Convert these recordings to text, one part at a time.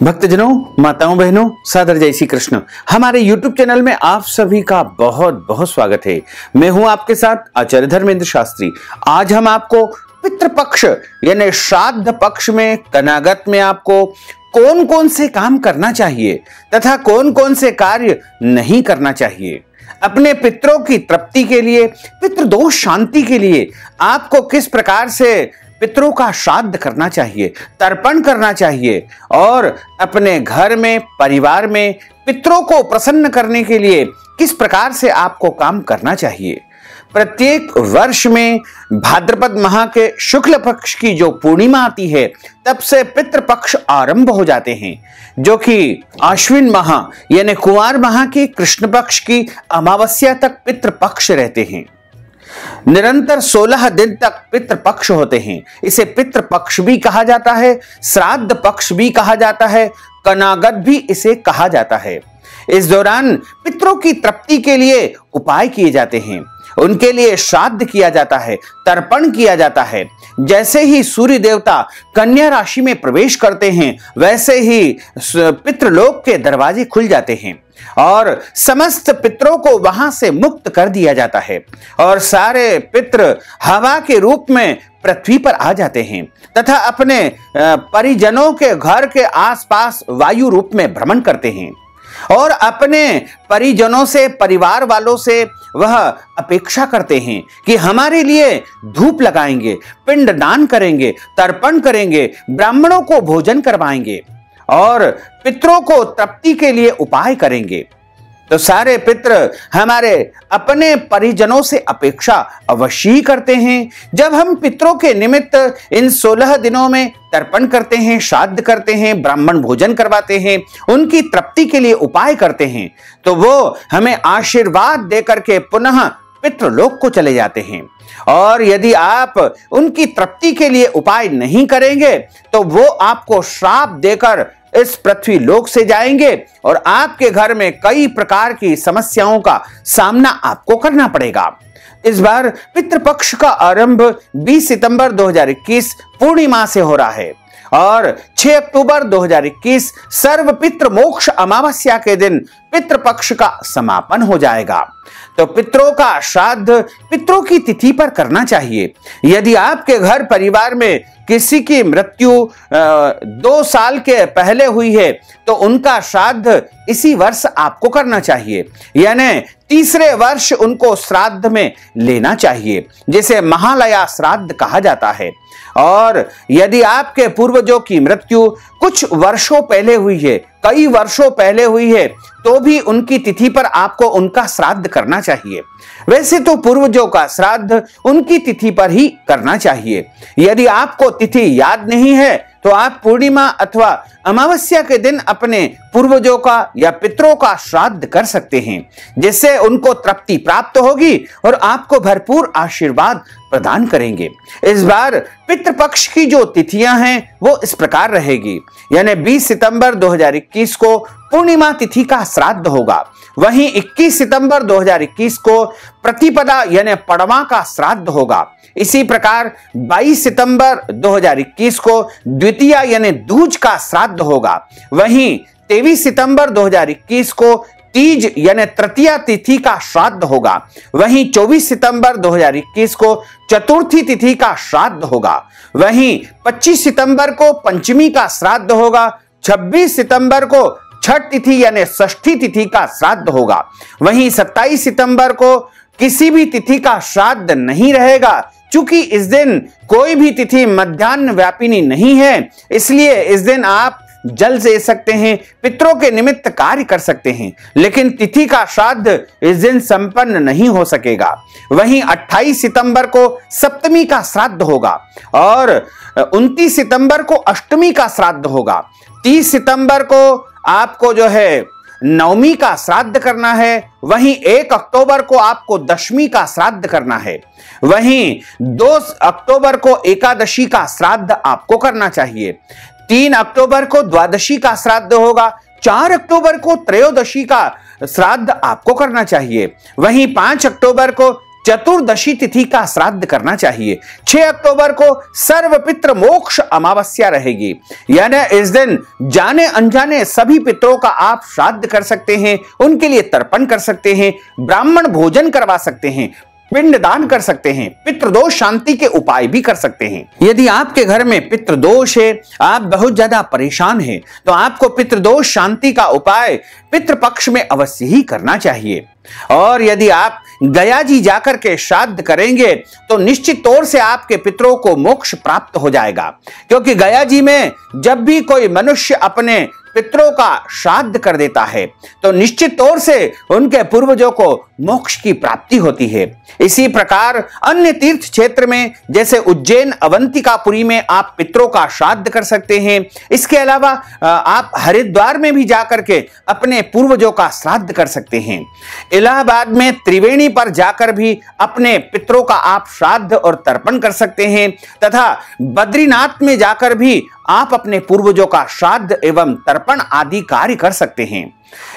भक्तजनों, माताओं, बहनों, सादर जय श्री कृष्ण। हमारे YouTube चैनल में आप सभी का बहुत बहुत स्वागत है। मैं हूं आपके साथ आचार्य धर्मेंद्र शास्त्री। आज हम आपको पितृपक्ष यानी श्राद्ध पक्ष में कनागत में आपको कौन कौन से काम करना चाहिए तथा कौन कौन से कार्य नहीं करना चाहिए, अपने पितरों की तृप्ति के लिए, पितृदोष शांति के लिए आपको किस प्रकार से पितरों का श्राद्ध करना चाहिए, तर्पण करना चाहिए और अपने घर में, परिवार में पितरों को प्रसन्न करने के लिए किस प्रकार से आपको काम करना चाहिए। प्रत्येक वर्ष में भाद्रपद माह के शुक्ल पक्ष की जो पूर्णिमा आती है तब से पितृपक्ष आरंभ हो जाते हैं, जो कि आश्विन माह यानी कुंवार माह की कृष्ण पक्ष की अमावस्या तक पितृपक्ष रहते हैं। निरंतर 16 दिन तक पितृपक्ष होते हैं। इसे पितृपक्ष भी कहा जाता है, श्राद्ध पक्ष भी कहा जाता है, कनागत भी इसे कहा जाता है। इस दौरान पितरों की तृप्ति के लिए उपाय किए जाते हैं, उनके लिए श्राद्ध किया जाता है, तर्पण किया जाता है। जैसे ही सूर्य देवता कन्या राशि में प्रवेश करते हैं वैसे ही पितृलोक के दरवाजे खुल जाते हैं और समस्त पितरों को वहां से मुक्त कर दिया जाता है और सारे पितृ हवा के रूप में पृथ्वी पर आ जाते हैं तथा अपने परिजनों के घर के आसपास वायु रूप में भ्रमण करते हैं और अपने परिजनों से, परिवार वालों से वह अपेक्षा करते हैं कि हमारे लिए धूप लगाएंगे, पिंडदान करेंगे, तर्पण करेंगे, ब्राह्मणों को भोजन करवाएंगे और पितरों को तृप्ति के लिए उपाय करेंगे। तो सारे पितृ हमारे अपने परिजनों से अपेक्षा अवश्य ही करते हैं। जब हम पितरों के निमित्त इन 16 दिनों में तर्पण करते हैं, श्राद्ध करते हैं, ब्राह्मण भोजन करवाते हैं, उनकी तृप्ति के लिए उपाय करते हैं, तो वो हमें आशीर्वाद देकर के पुनः पितृलोक को चले जाते हैं। और यदि आप उनकी तृप्ति के लिए उपाय नहीं करेंगे तो वो आपको श्राप देकर इस पृथ्वी लोक से जाएंगे और आपके घर में कई प्रकार की समस्याओं का सामना आपको करना पड़ेगा। इस बार पितृपक्ष का आरंभ 20 सितंबर 2021 पूर्णिमा से हो रहा है और 6 अक्टूबर 2021 सर्व पितृ मोक्ष अमावस्या के दिन पितृपक्ष का समापन हो जाएगा। तो पितरों का श्राद्ध पितरों की तिथि पर करना चाहिए। यदि आपके घर परिवार में किसी की मृत्यु 2 साल के पहले हुई है तो उनका श्राद्ध इसी वर्ष आपको करना चाहिए, यानी तीसरे वर्ष उनको श्राद्ध में लेना चाहिए, जिसे महालया श्राद्ध कहा जाता है। और यदि आपके पूर्वजों की मृत्यु कुछ वर्षों पहले हुई है, कई वर्षों पहले हुई है, तो भी उनकी तिथि पर आपको उनका श्राद्ध करना चाहिए। वैसे तो पूर्वजों का श्राद्ध उनकी तिथि पर ही करना चाहिए। यदि आपको तिथि याद नहीं है तो आप पूर्णिमा अथवा अमावस्या के दिन अपने पूर्वजों का या पितरों का श्राद्ध कर सकते हैं, जिससे उनको तृप्ति प्राप्त होगी और आपको भरपूर आशीर्वाद प्रदान करेंगे। इस बार पितृपक्ष की जो तिथियां हैं वो इस प्रकार रहेगी, यानी 20 सितंबर 2021 को पूर्णिमा तिथि का श्राद्ध होगा। वहीं 21 सितंबर 2021 को प्रतिपदा यानी पड़वा का श्राद्ध होगा। इसी प्रकार 22 सितंबर 2021 को द्वितीया यानी दूज का श्राद्ध होगा। वहीं 23 सितंबर 2021 को तीज यानी तृतीया तिथि का श्राद्ध होगा। वहीं 24 सितंबर 2021 को चतुर्थी तिथि का श्राद्ध होगा। वहीं 25 सितंबर को पंचमी का श्राद्ध होगा। 26 सितंबर को छठ तिथि यानी षष्ठी तिथि का श्राद्ध होगा। वहीं 27 सितंबर को किसी भी तिथि का श्राद्ध नहीं रहेगा, चूंकि इस दिन कोई भी तिथि मध्याह्न व्यापिनी नहीं है, इसलिए इस दिन आप जल दे सकते हैं, पितरों के निमित्त कार्य कर सकते हैं, लेकिन तिथि का श्राद्ध इस दिन संपन्न नहीं हो सकेगा। वहीं 28 सितंबर को सप्तमी का श्राद्ध होगा और 29 सितंबर को अष्टमी का श्राद्ध होगा। 30 सितंबर को आपको जो है नवमी का श्राद्ध करना है। वहीं 1 अक्टूबर को आपको दशमी का श्राद्ध करना है। वहीं 2 अक्टूबर को एकादशी का श्राद्ध आपको करना चाहिए। 3 अक्टूबर को द्वादशी का श्राद्ध होगा। 4 अक्टूबर को त्रयोदशी का श्राद्ध आपको करना चाहिए। वहीं 5 अक्टूबर को चतुर्दशी तिथि का श्राद्ध करना चाहिए। 6 अक्टूबर को सर्व पितृ मोक्ष अमावस्या रहेगी, यानी इस दिन जाने अनजाने सभी पितरों का आप श्राद्ध कर सकते हैं, उनके लिए तर्पण कर सकते हैं, ब्राह्मण भोजन करवा सकते हैं, पिंडदान कर सकते हैं, पितृदोष शांति के उपाय भी कर सकते हैं। यदि आपके घर में पितृदोष है, आप बहुत ज्यादा परेशान हैं, तो आपको पितृदोष शांति का उपाय पितृपक्ष में अवश्य ही करना चाहिए। और यदि आप गया जी जाकर के श्राद्ध करेंगे तो निश्चित तौर से आपके पितरों को मोक्ष प्राप्त हो जाएगा, क्योंकि गया जी में जब भी कोई मनुष्य अपने पितरों का श्राद्ध कर देता है तो निश्चित तौर से उनके पूर्वजों को मोक्ष की प्राप्ति होती है। इसी प्रकार अन्य तीर्थ क्षेत्र में जैसे उज्जैन अवंतिकापुरी में आप पितरों का श्राद्ध कर सकते हैं। इसके अलावा आप हरिद्वार में भी जाकर के अपने पूर्वजों का श्राद्ध कर सकते हैं। इलाहाबाद में त्रिवेणी पर जाकर भी अपने पितरों का आप श्राद्ध और तर्पण कर सकते हैं, तथा बद्रीनाथ में जाकर भी आप अपने पूर्वजों का श्राद्ध एवं तर्पण आदि कार्य कर सकते हैं।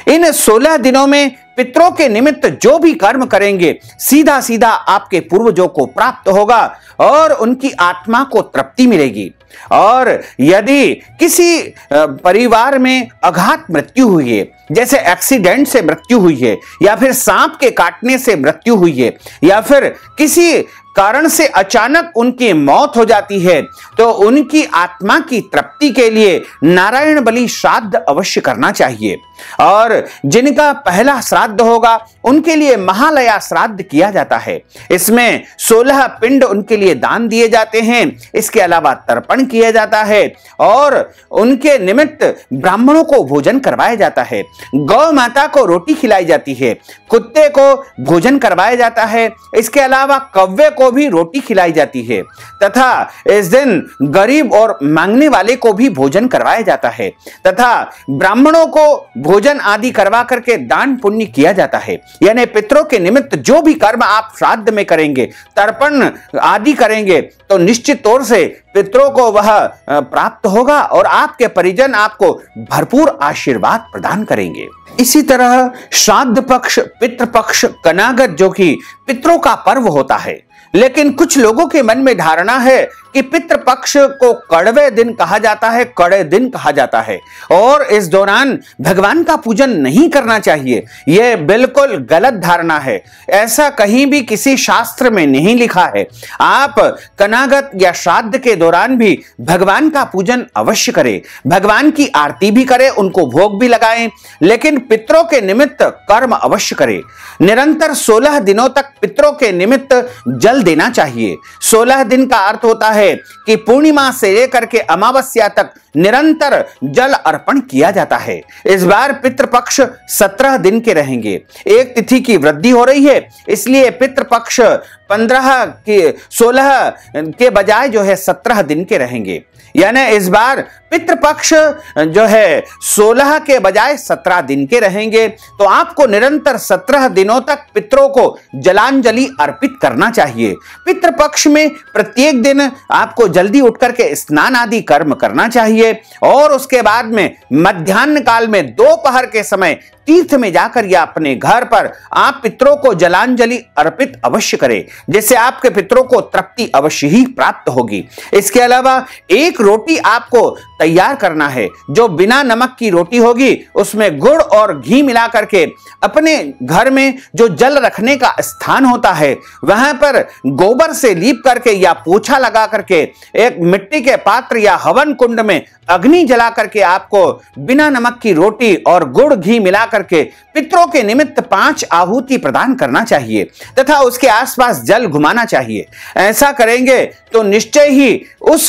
इन 16 दिनों में पितरों के निमित्त जो भी कर्म करेंगे सीधा सीधा आपके पूर्वजों को प्राप्त होगा और उनकी आत्मा को तृप्ति मिलेगी। और यदि किसी परिवार में अघात मृत्यु हुई है, जैसे एक्सीडेंट से मृत्यु हुई है, या फिर सांप के काटने से मृत्यु हुई है, या फिर किसी कारण से अचानक उनकी मौत हो जाती है, तो उनकी आत्मा की तृप्ति के लिए नारायण बलि श्राद्ध अवश्य करना चाहिए। और जिनका पहला श्राद्ध होगा उनके लिए महालया श्राद्ध किया जाता है। इसमें 16 पिंड उनके लिए दान दिए जाते हैं, इसके अलावा तर्पण किया जाता है और उनके निमित्त ब्राह्मणों को भोजन करवाया जाता है, गौ माता को रोटी खिलाई जाती है, कुत्ते को भोजन करवाया जाता है, इसके अलावा कौवे को भी रोटी खिलाई जाती है, तथा इस दिन गरीब और मांगने वाले को भी भोजन करवाया जाता है, तथा ब्राह्मणों को भोजन आदि करवा करके दान पुण्य किया जाता है। यानी पितरों के निमित्त जो भी कर्म आप श्राद्ध में करेंगे, तर्पण आदि करेंगे, तो निश्चित तौर से पितरों को वह प्राप्त होगा और आपके परिजन आपको भरपूर आशीर्वाद प्रदान करेंगे। इसी तरह श्राद्ध पक्ष, पितृपक्ष, कनागत जो कि पितरों का पर्व होता है, लेकिन कुछ लोगों के मन में धारणा है कि पितृपक्ष को कड़वे दिन कहा जाता है, कड़े दिन कहा जाता है और इस दौरान भगवान का पूजन नहीं करना चाहिए। यह बिल्कुल गलत धारणा है। ऐसा कहीं भी किसी शास्त्र में नहीं लिखा है। आप कनागत या श्राद्ध के दौरान भी भगवान का पूजन अवश्य करें, भगवान की आरती भी करें, उनको भोग भी लगाएं, लेकिन पितरों के निमित्त कर्म अवश्य करें। निरंतर 16 दिनों तक पितरों के निमित्त जल देना चाहिए। 16 दिन का अर्थ होता है कि पूर्णिमा से लेकर के अमावस्या तक निरंतर जल अर्पण किया जाता है। इस बार पितृपक्ष 17 दिन के रहेंगे। एक तिथि की वृद्धि हो रही है, इसलिए पितृपक्ष 16 के बजाय जो है 17 दिन के रहेंगे। यानी इस बार पितृपक्ष जो है 16 के बजाय 17 दिन के रहेंगे। तो आपको निरंतर 17 दिनों तक पितरों को जलांजलि अर्पित करना चाहिए। पितृपक्ष में प्रत्येक दिन आपको जल्दी उठकर के स्नान आदि कर्म करना चाहिए और उसके बाद में मध्याह्न काल में दोपहर के समय तीर्थ में जाकर या अपने घर पर आप पितरों को जलांजलि अर्पित अवश्य करें, जिससे आपके पितरों को तृप्ति अवश्य ही प्राप्त होगी। इसके अलावा एक रोटी आपको तैयार करना है जो बिना नमक की रोटी होगी, उसमें गुड़ और घी मिला करके अपने घर में जो जल रखने का स्थान होता है वहां पर गोबर से लीप करके या पोछा लगा करके एक मिट्टी के पात्र या हवन कुंड में अग्नि जला करके आपको बिना नमक की रोटी और गुड़ घी मिला करके पितरों के निमित्त 5 आहुति प्रदान करना चाहिए तथा उसके आसपास जल घुमाना चाहिए। ऐसा करेंगे तो निश्चय ही उस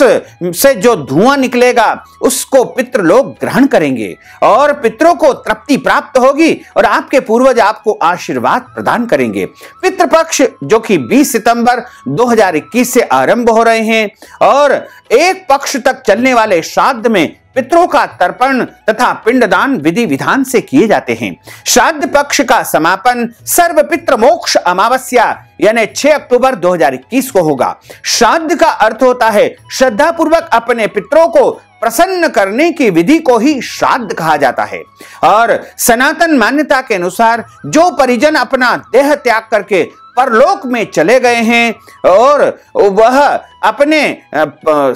से जो धुआं निकलेगा उसको पितृ लोग ग्रहण करेंगे और पितरों को तृप्ति प्राप्त होगी और आपके पूर्वज आपको आशीर्वाद प्रदान करेंगे। पितृपक्ष जो कि 20 सितंबर 2021 से आरंभ हो रहे हैं और एक पक्ष तक चलने वाले श्राद्ध में पितरों का तर्पण तथा पिंडदान विधि विधान से किए जाते हैं। श्राद्ध पक्ष का समापन सर्व पितृ मोक्ष अमावस्या यानी 6 अक्टूबर 2021 को होगा। श्राद्ध का अर्थ होता है श्रद्धा पूर्वक अपने पितरों को प्रसन्न करने की विधि को ही श्राद्ध कहा जाता है और सनातन मान्यता के अनुसार जो परिजन अपना देह त्याग करके परलोक में चले गए हैं और वह अपने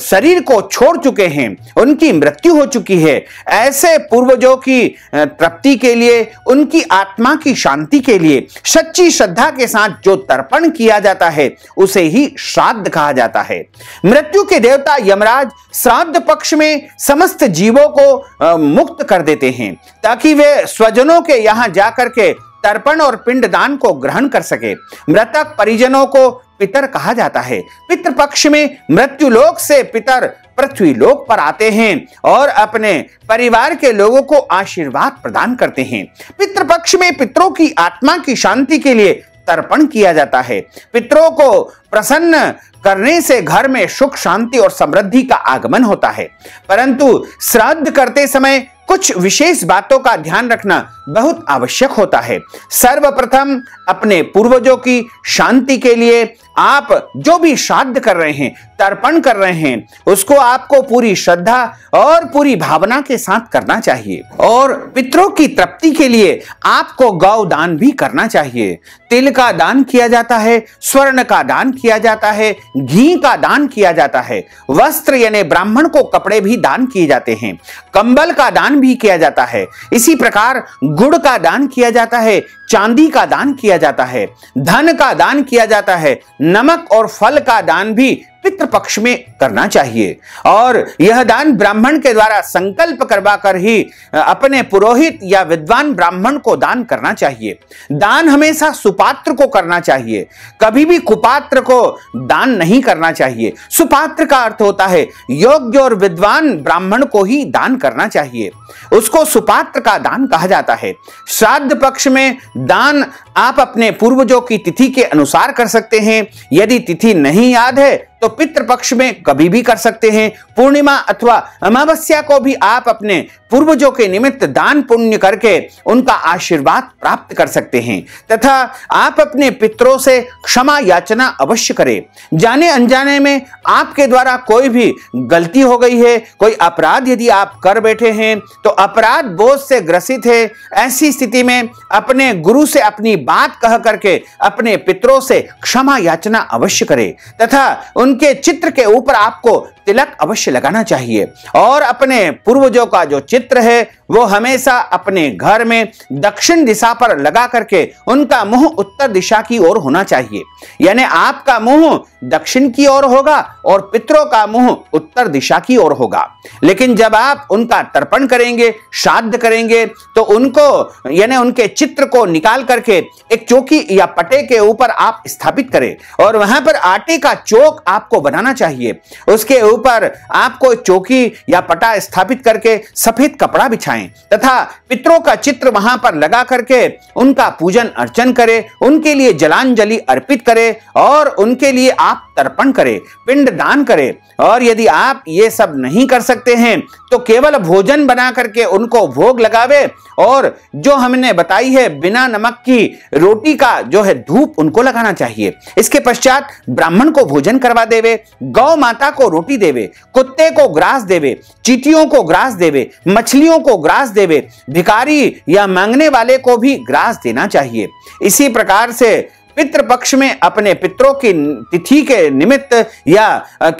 शरीर को छोड़ चुके हैं, उनकी मृत्यु हो चुकी है, ऐसे पूर्वजों की तृप्ति के लिए, उनकी आत्मा की शांति के लिए सच्ची श्रद्धा के साथ जो तर्पण किया जाता है उसे ही श्राद्ध कहा जाता है। मृत्यु के देवता यमराज श्राद्ध पक्ष में समस्त जीवों को मुक्त कर देते हैं ताकि वे स्वजनों के यहां जाकर के तर्पण और पिंडदान को ग्रहण कर सके। मृतक परिजनों को पितर कहा जाता है। पितृ पक्ष में मृत्यु लोक से पितर पृथ्वी लोक पर आते हैं और अपने परिवार के लोगों को आशीर्वाद प्रदान करते हैं। पितृ पक्ष में पितरों की आत्मा की शांति के लिए तर्पण किया जाता है। पितरों को प्रसन्न करने से घर में सुख, शांति और समृद्धि का आगमन होता है। परंतु श्राद्ध करते समय कुछ विशेष बातों का ध्यान रखना बहुत आवश्यक होता है। सर्वप्रथम अपने पूर्वजों की शांति के लिए आप जो भी श्राद्ध कर रहे हैं, तर्पण कर रहे हैं, उसको आपको पूरी श्रद्धा और पूरी भावना के साथ करना चाहिए। और पितरों की तृप्ति के लिए आपको गौ दान भी करना चाहिए। तिल का दान किया जाता है, स्वर्ण का दान किया जाता है, घी का दान किया जाता है, वस्त्र यानी ब्राह्मण को कपड़े भी दान किए जाते हैं, कंबल का दान भी किया जाता है। इसी प्रकार गुड़ का दान किया जाता है, चांदी का दान किया जाता है, धन का दान किया जाता है, नमक और फल का दान भी पितृ पक्ष में करना चाहिए। और यह दान ब्राह्मण के द्वारा संकल्प करवा कर ही अपने पुरोहित या विद्वान ब्राह्मण को दान करना चाहिए। दान हमेशा सुपात्र को करना चाहिए, कभी भी कुपात्र को दान नहीं करना चाहिए। सुपात्र का अर्थ होता है योग्य और विद्वान ब्राह्मण को ही दान करना चाहिए, उसको सुपात्र का दान कहा जाता है। श्राद्ध पक्ष में दान आप अपने पूर्वजों की तिथि के अनुसार कर सकते हैं। यदि तिथि नहीं याद है तो पितृपक्ष में कभी भी कर सकते हैं। पूर्णिमा अथवा अमावस्या को भी आप अपने पूर्वजों के निमित्त दान पुण्य करके उनका आशीर्वाद प्राप्त कर सकते हैं। तथा आप अपने पितरों से क्षमा याचना अवश्य करें। जाने अनजाने में आपके द्वारा कोई भी गलती हो गई है, कोई अपराध यदि आप कर बैठे हैं तो अपराध बोझ से ग्रसित है, ऐसी स्थिति में अपने गुरु से अपनी बात कह करके अपने पितरों से क्षमा याचना अवश्य करें। तथा उनके चित्र के ऊपर आपको तिलक अवश्य लगाना चाहिए। और अपने पूर्वजों का जो चित्र है वो हमेशा अपने घर में दक्षिण दिशा पर लगा करके उनका मुंह उत्तर दिशा की ओर होना चाहिए। यानी आपका मुंह दक्षिण की ओर होगा और पितरों का मुंह उत्तर दिशा की ओर होगा। लेकिन जब आप उनका तर्पण करेंगे, श्राद्ध करेंगे, तो उनको यानी उनके चित्र को निकाल करके एक चौकी या पटे के ऊपर आप स्थापित करें और वहां पर आटे का चौक आपको बनाना चाहिए। उसके ऊपर आपको चौकी या पटा स्थापित करके सफेद कपड़ा बिछाएं तथा पितरों का चित्र वहां पर लगा करके उनका पूजन अर्चन करें, उनके लिए जलांजलि अर्पित करें और उनके लिए आप तर्पण करें, पिंड दान करें। और यदि आप ये सब नहीं कर सकते हैं तो केवल भोजन बना करके उनको भोग लगावे और जो हमने बताई है बिना नमक की रोटी का जो है धूप उनको लगाना चाहिए। इसके पश्चात ब्राह्मण को भोजन करवा देवे, गौ माता को रोटी देवे, कुत्ते को ग्रास देवे, चींटियों को ग्रास देवे, मछलियों को ग्रास देवे, भिखारी या मांगने वाले को भी ग्रास देना चाहिए। इसी प्रकार से पितृपक्ष में अपने पितरों की तिथि के निमित्त या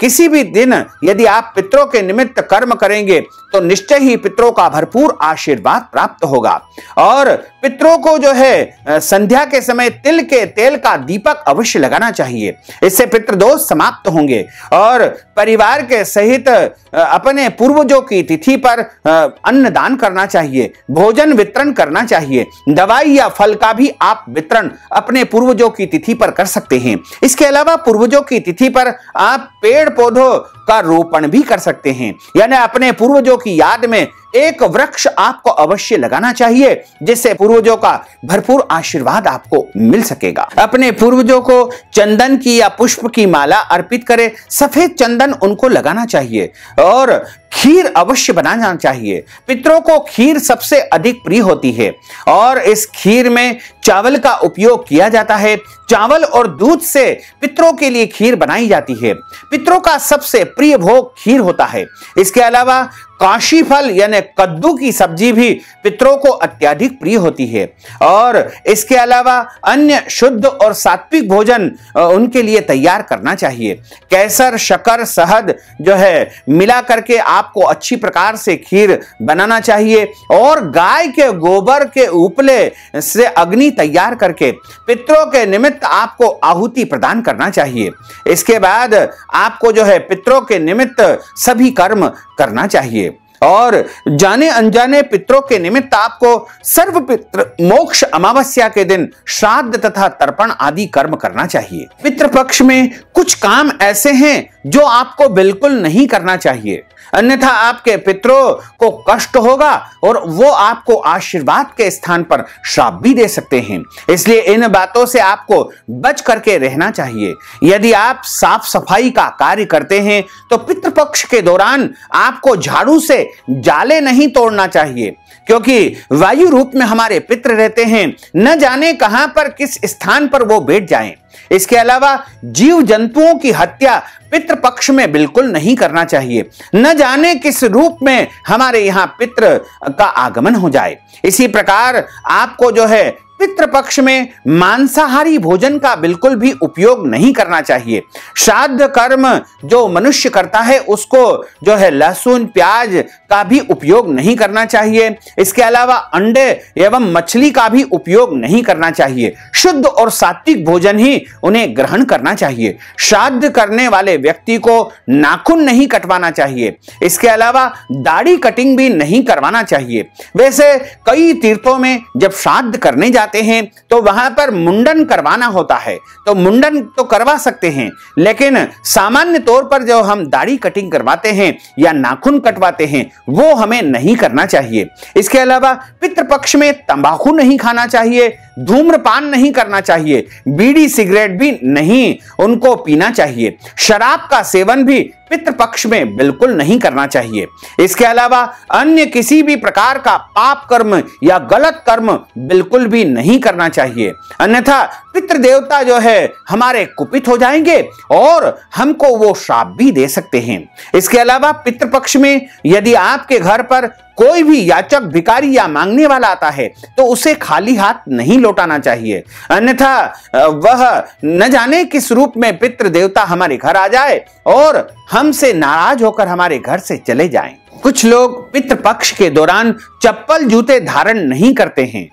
किसी भी दिन यदि आप पितरों के निमित्त कर्म करेंगे तो निश्चय ही पितरों का भरपूर आशीर्वाद प्राप्त होगा। और पितरों को जो है संध्या के समय तिल के तेल का दीपक अवश्य लगाना चाहिए, इससे पितृदोष समाप्त होंगे। और परिवार के सहित अपने पूर्वजों की तिथि पर अन्नदान करना चाहिए, भोजन वितरण करना चाहिए, दवाई या फल का भी आप वितरण अपने पूर्वजों की तिथि पर कर सकते हैं। इसके अलावा पूर्वजों की तिथि पर आप पेड़ पौधों का रोपण भी कर सकते हैं, यानी अपने पूर्वजों की याद में एक वृक्ष आपको अवश्य लगाना चाहिए जिससे पूर्वजों का भरपूर आशीर्वाद आपको मिल सकेगा। अपने पूर्वजों को चंदन की या पुष्प की माला अर्पित करें, सफेद चंदन उनको लगाना चाहिए और खीर अवश्य बनाना चाहिए। पितरों को खीर सबसे अधिक प्रिय होती है और इस खीर में चावल का उपयोग किया जाता है। चावल और दूध से पितरों के लिए खीर बनाई जाती है। पितरों का सबसे प्रिय भोग खीर होता है। इसके अलावा काशी फल यानी कद्दू की सब्जी भी पितरों को अत्यधिक प्रिय होती है। और इसके अलावा अन्य शुद्ध और सात्विक भोजन उनके लिए तैयार करना चाहिए। केसर, शक्कर, शहद जो है मिला करके आपको अच्छी प्रकार से खीर बनाना चाहिए और गाय के गोबर के उपले से अग्नि तैयार करके पितरों के निमित्त आपको आहुति प्रदान करना चाहिए। इसके बाद आपको जो है पितरों के निमित्त सभी कर्म करना चाहिए और जाने अनजाने पितरों के निमित्त आपको सर्व पितृ मोक्ष अमावस्या के दिन श्राद्ध तथा तर्पण आदि कर्म करना चाहिए। पितृपक्ष में कुछ काम ऐसे हैं जो आपको बिल्कुल नहीं करना चाहिए, अन्यथा आपके पितरों को कष्ट होगा और वो आपको आशीर्वाद के स्थान पर श्राप भी दे सकते हैं। इसलिए इन बातों से आपको बच करके रहना चाहिए। यदि आप साफ सफाई का कार्य करते हैं तो पितृपक्ष के दौरान आपको झाड़ू से जाले नहीं तोड़ना चाहिए, क्योंकि वायु रूप में हमारे पितृ रहते हैं, न जाने कहां पर किस स्थान पर वो बैठ जाएं। इसके अलावा जीव जंतुओं की हत्या पितृपक्ष में बिल्कुल नहीं करना चाहिए, न जाने किस रूप में हमारे यहाँ पितृ का आगमन हो जाए। इसी प्रकार आपको जो है पितृपक्ष में मांसाहारी भोजन का बिल्कुल भी उपयोग नहीं करना चाहिए। श्राद्ध कर्म जो मनुष्य करता है उसको जो है लहसुन प्याज का भी उपयोग नहीं करना चाहिए। इसके अलावा अंडे एवं मछली का भी उपयोग नहीं करना चाहिए। शुद्ध और सात्विक भोजन ही उन्हें ग्रहण करना चाहिए। श्राद्ध करने वाले व्यक्ति को नाखून नहीं कटवाना चाहिए। इसके अलावा दाढ़ी कटिंग भी नहीं करवाना चाहिए। वैसे कई तीर्थों में जब श्राद्ध करने जाते हैं तो वहां पर मुंडन करवाना होता है, तो मुंडन तो करवा सकते हैं, लेकिन सामान्य तौर पर जो हम दाढ़ी कटिंग करवाते हैं या नाखून कटवाते हैं वो हमें नहीं करना चाहिए। इसके अलावा पितृपक्ष में तंबाकू नहीं खाना चाहिए, धूम्रपान नहीं करना चाहिए, बीड़ी सिगरेट भी नहीं उनको पीना चाहिए। शराब का सेवन भी पितृपक्ष में बिल्कुल नहीं करना चाहिए। इसके अलावा अन्य किसी भी प्रकार का पाप कर्म या गलत कर्म बिल्कुल भी नहीं करना चाहिए, अन्यथा पितृ देवता जो है हमारे कुपित हो जाएंगे और हमको वो श्राप भी दे सकते हैं। इसके अलावा पितृपक्ष में यदि आपके घर पर कोई भी याचक भिखारी या मांगने वाला आता है तो उसे खाली हाथ नहीं लौटाना चाहिए, अन्यथा वह न जाने किस रूप में पितृ देवता हमारे घर आ जाए और हमसे नाराज होकर हमारे घर से चले जाएं। कुछ लोग पितृपक्ष के दौरान चप्पल जूते धारण नहीं करते हैं,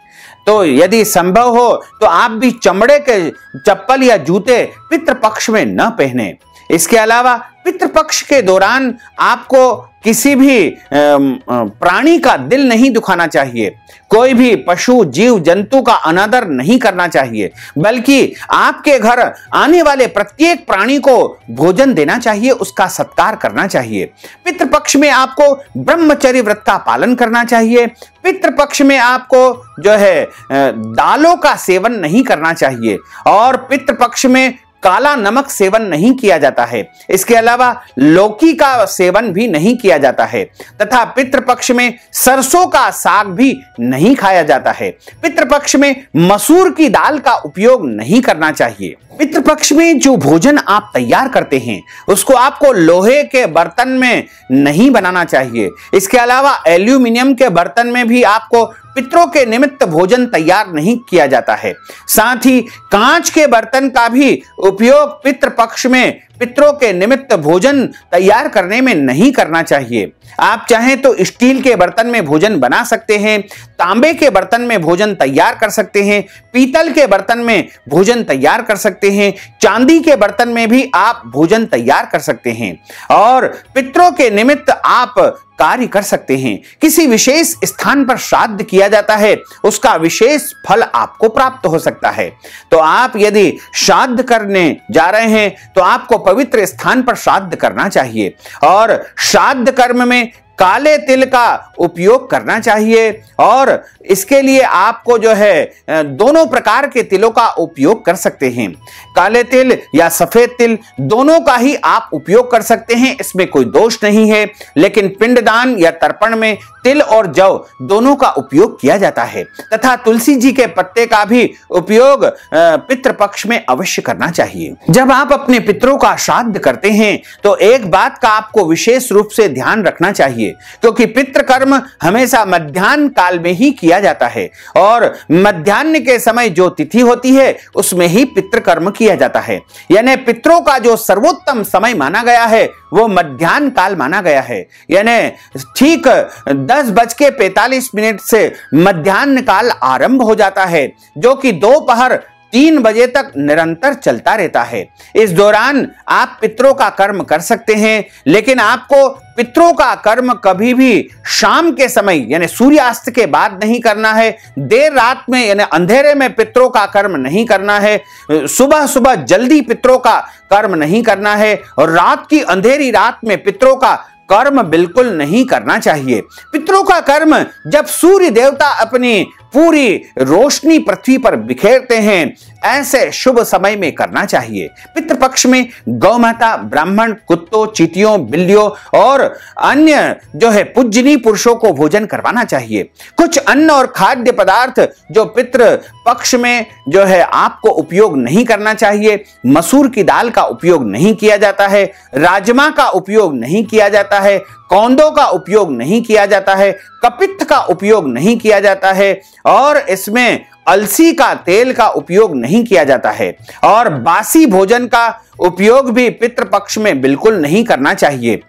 तो यदि संभव हो तो आप भी चमड़े के चप्पल या जूते पितृपक्ष में न पहने। इसके अलावा पितृपक्ष के दौरान आपको किसी भी प्राणी का दिल नहीं दुखाना चाहिए, कोई भी पशु जीव जंतु का अनादर नहीं करना चाहिए, बल्कि आपके घर आने वाले प्रत्येक प्राणी को भोजन देना चाहिए, उसका सत्कार करना चाहिए। पितृपक्ष में आपको ब्रह्मचर्य व्रत का पालन करना चाहिए। पितृपक्ष में आपको जो है दालों का सेवन नहीं करना चाहिए और पितृपक्ष में काला नमक सेवन नहीं किया जाता है। इसके अलावा लौकी का सेवन भी नहीं किया जाता है तथा पितृपक्ष में सरसों का साग भी नहीं खाया जाता है। पितृपक्ष में मसूर की दाल का उपयोग नहीं करना चाहिए। पितृपक्ष में जो भोजन आप तैयार करते हैं उसको आपको लोहे के बर्तन में नहीं बनाना चाहिए। इसके अलावा एल्यूमिनियम के बर्तन में भी आपको पितरों के निमित्त भोजन तैयार नहीं किया जाता है। साथ ही कांच के बर्तन का भी उपयोग पितृपक्ष में पितरों के निमित्त भोजन तैयार करने में नहीं करना चाहिए। आप चाहें तो स्टील के बर्तन में भोजन बना सकते हैं, तांबे के बर्तन में भोजन तैयार कर सकते हैं, पीतल के बर्तन में भोजन तैयार कर सकते हैं, चांदी के बर्तन में भी आप भोजन तैयार कर सकते हैं और पितरों के निमित्त आप कार्य कर सकते हैं। किसी विशेष स्थान पर श्राद्ध किया जाता है, उसका विशेष फल आपको प्राप्त हो सकता है। तो आप यदि श्राद्ध करने जा रहे हैं तो आपको पवित्र स्थान पर श्राद्ध करना चाहिए और श्राद्ध कर्म में काले तिल का उपयोग करना चाहिए और इसके लिए आपको जो है दोनों प्रकार के तिलों का उपयोग कर सकते हैं। काले तिल या सफेद तिल दोनों का ही आप उपयोग कर सकते हैं, इसमें कोई दोष नहीं है। लेकिन पिंडदान या तर्पण में तिल और जौ दोनों का उपयोग किया जाता है तथा तुलसी जी के पत्ते का भी उपयोग पितृपक्ष में अवश्य करना चाहिए। जब आप अपने पितरों का श्राद्ध करते हैं तो एक बात का आपको विशेष रूप से ध्यान रखना चाहिए, क्योंकि पितृकर्म हमेशा मध्याह्न काल में ही किया जाता है और मध्याह्न के समय जो तिथि होती है उसमें ही पितृकर्म किया जाता है। यानी पितरों का जो सर्वोत्तम समय माना गया है वो मध्याह्न काल माना गया है। यानी ठीक 10:45 से मध्याह्न काल आरंभ हो जाता है, जो कि दोपहर 3 बजे तक निरंतर चलता रहता है। इस दौरान आप पितरों का कर्म कर सकते हैं, लेकिन आपको पितरों का कर्म कभी भी शाम के समय यानी सूर्यास्त के बाद नहीं करना है। देर रात में यानी अंधेरे में पितरों का कर्म नहीं करना है। सुबह सुबह जल्दी पितरों का कर्म नहीं करना है और रात की अंधेरी रात में पितरों का कर्म बिल्कुल नहीं करना चाहिए। पितरों का कर्म जब सूर्य देवता अपनी पूरी रोशनी पृथ्वी पर बिखेरते हैं ऐसे शुभ समय में करना चाहिए। पितृपक्ष में गौ माता, ब्राह्मण, कुत्तों, चींटियों, बिल्लियों और अन्य जो है पूजनीय पुरुषों को भोजन करवाना चाहिए। कुछ अन्न और खाद्य पदार्थ जो पितृ पक्ष में जो है आपको उपयोग नहीं करना चाहिए। मसूर की दाल का उपयोग नहीं किया जाता है, राजमा का उपयोग नहीं किया जाता है, कौंदों का उपयोग नहीं किया जाता है, कपित्थ का उपयोग नहीं किया जाता है और इसमें अलसी का तेल का उपयोग नहीं किया जाता है और बासी भोजन का उपयोग भी पितृपक्ष में बिल्कुल नहीं करना चाहिए।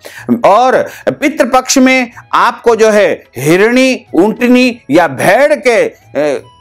और पितृपक्ष में आपको जो है हिरणी, ऊंटनी या भेड़ के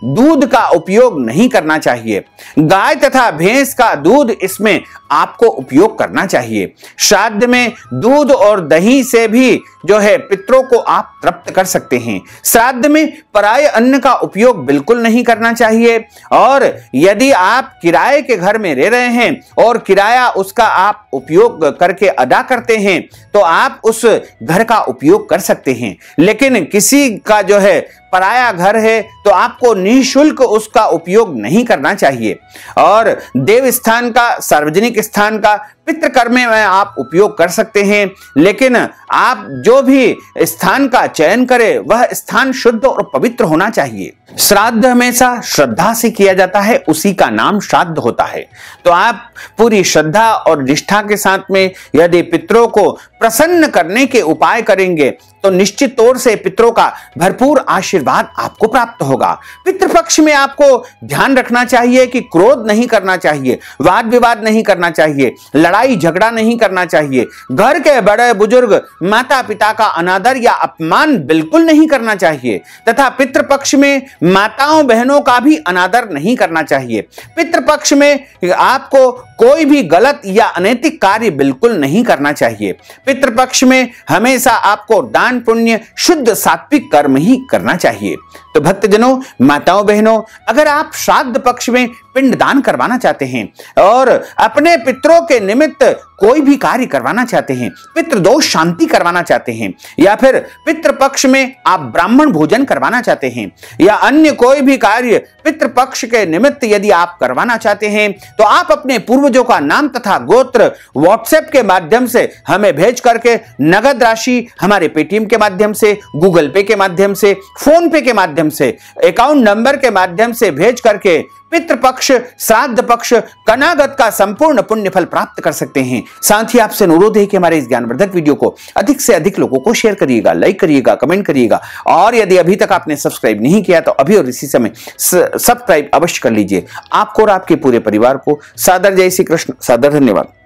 दूध का उपयोग नहीं करना चाहिए। गाय तथा भैंस का दूध इसमें आपको उपयोग करना चाहिए। श्राद्ध में दूध और दही से भी जो है पितरों को आप तृप्त कर सकते हैं। श्राद्ध में पराये अन्न का उपयोग बिल्कुल नहीं करना चाहिए और यदि आप किराए के घर में रह रहे हैं और किराया उसका आप उपयोग करके अदा करते हैं तो आप उस घर का उपयोग कर सकते हैं। लेकिन किसी का जो है पराया घर है तो आपको निःशुल्क उसका उपयोग नहीं करना चाहिए। और देव स्थान का, सार्वजनिक स्थान का पितृकर्म में आप उपयोग कर सकते हैं, लेकिन आप जो भी स्थान का चयन करें वह स्थान शुद्ध और पवित्र होना चाहिए। श्राद्ध हमेशा श्रद्धा से किया जाता है, उसी का नाम श्राद्ध होता है। तो आप पूरी श्रद्धा और निष्ठा के साथ में यदि पितरों को प्रसन्न करने के उपाय करेंगे तो निश्चित तौर से पितरों का भरपूर आशीर्वाद आपको प्राप्त होगा। पितृपक्ष में आपको ध्यान रखना चाहिए कि क्रोध नहीं करना चाहिए, वाद विवाद नहीं करना चाहिए, लड़ाई झगड़ा नहीं करना चाहिए, घर के बड़े बुजुर्ग माता पिता का अनादर या अपमान बिल्कुल नहीं करना चाहिए तथा पितृपक्ष में माताओं बहनों का भी अनादर नहीं करना चाहिए। पितृपक्ष में आपको कोई भी गलत या अनैतिक कार्य बिल्कुल नहीं करना चाहिए। पितृपक्ष में हमेशा आपको दान पुण्य शुद्ध सात्विक कर्म ही करना चाहिए। तो भक्तजनों, माताओं बहनों, अगर आप श्राद्ध पक्ष में पिंडदान करवाना चाहते हैं और अपने पितरों के निमित्त कोई भी कार्य करवाना चाहते हैं, पितृदोष शांति करवाना चाहते हैं या फिर पितृपक्ष में आप ब्राह्मण भोजन करवाना चाहते हैं या अन्य कोई भी कार्य पितृपक्ष के निमित्त यदि आप करवाना चाहते हैं तो आप अपने पूर्वजों का नाम तथा गोत्र व्हाट्सएप के माध्यम से हमें भेज करके नगद राशि हमारे पेटीएम के माध्यम से, गूगल पे के माध्यम से, फोन पे के माध्यम से, अकाउंट नंबर के माध्यम से भेज करके पितृपक्ष, श्राद्ध पक्ष, कनागत का संपूर्ण पुण्य फल प्राप्त कर सकते हैं। साथ ही आपसे अनुरोध है कि हमारे इस ज्ञानवर्धक वीडियो को अधिक से अधिक लोगों को शेयर करिएगा, लाइक करिएगा, कमेंट करिएगा और यदि अभी तक आपने सब्सक्राइब नहीं किया तो अभी और इसी समय सब्सक्राइब अवश्य कर लीजिए। आपको और आपके पूरे परिवार को सादर जय श्री कृष्ण, सादर धन्यवाद।